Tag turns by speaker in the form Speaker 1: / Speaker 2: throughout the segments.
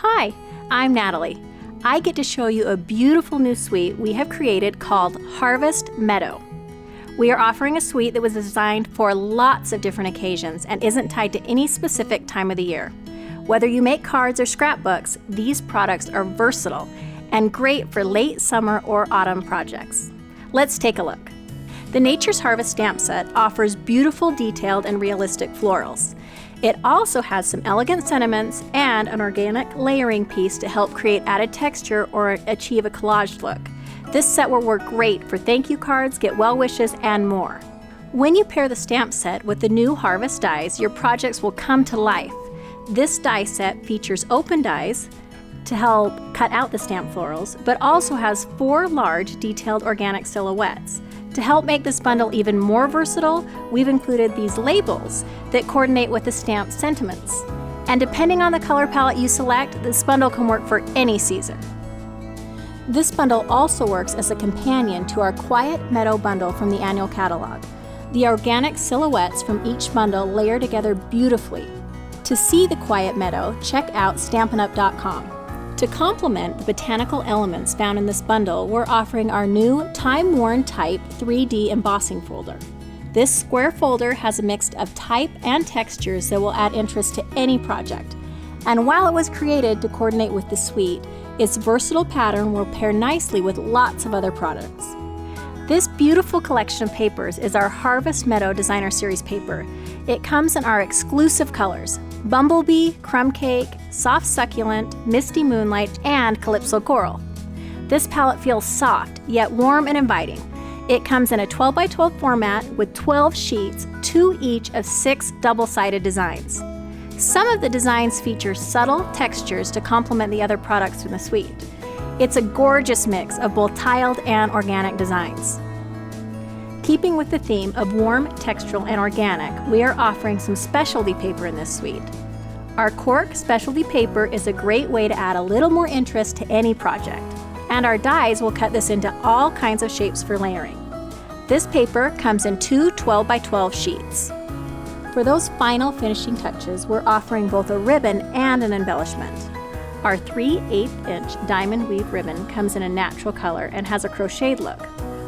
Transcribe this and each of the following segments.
Speaker 1: Hi, I'm Natalie. I get to show you a beautiful new suite we have created called Harvest Meadow. We are offering a suite that was designed for lots of different occasions and isn't tied to any specific time of the year. Whether you make cards or scrapbooks, these products are versatile and great for late summer or autumn projects. Let's take a look. The Nature's Harvest stamp set offers beautiful, detailed, and realistic florals. It also has some elegant sentiments and an organic layering piece to help create added texture or achieve a collage look. This set will work great for thank you cards, get well wishes, and more. When you pair the stamp set with the new Harvest dies, your projects will come to life. This die set features open dies to help cut out the stamp florals, but also has 4 large detailed organic silhouettes. To help make this bundle even more versatile, we've included these labels that coordinate with the stamp sentiments. And depending on the color palette you select, this bundle can work for any season. This bundle also works as a companion to our Quiet Meadow bundle from the annual catalog. The organic silhouettes from each bundle layer together beautifully. To see the Quiet Meadow, check out StampinUp.com. To complement the botanical elements found in this bundle, we're offering our new time-worn type 3D embossing folder. This square folder has a mix of type and textures that will add interest to any project. And while it was created to coordinate with the suite, its versatile pattern will pair nicely with lots of other products. This beautiful collection of papers is our Harvest Meadow Designer Series paper. It comes in our exclusive colors: Bumblebee, Crumb Cake, Soft Succulent, Misty Moonlight, and Calypso Coral. This palette feels soft, yet warm and inviting. It comes in a 12x12 format with 12 sheets, 2 each of 6 double-sided designs. Some of the designs feature subtle textures to complement the other products in the suite. It's a gorgeous mix of both tiled and organic designs. Keeping with the theme of warm, textural, and organic, we are offering some specialty paper in this suite. Our cork specialty paper is a great way to add a little more interest to any project, and our dies will cut this into all kinds of shapes for layering. This paper comes in 2 12x12 sheets. For those final finishing touches, we're offering both a ribbon and an embellishment. Our 3/8" diamond weave ribbon comes in a natural color and has a crocheted look.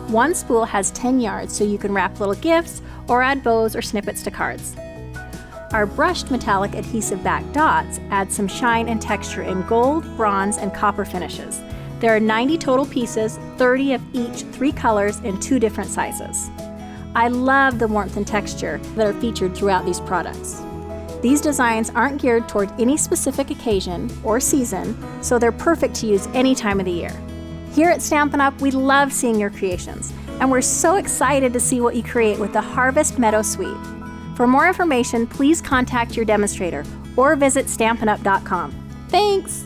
Speaker 1: One spool has 10 yards, so you can wrap little gifts or add bows or snippets to cards. Our brushed metallic adhesive back dots add some shine and texture in gold, bronze, and copper finishes. There are 90 total pieces, 30 of each 3 colors in 2 different sizes. I love the warmth and texture that are featured throughout these products. These designs aren't geared toward any specific occasion or season, so they're perfect to use any time of the year. Here at Stampin' Up, we love seeing your creations, and we're so excited to see what you create with the Harvest Meadow Suite. For more information, please contact your demonstrator or visit StampinUp.com. Thanks!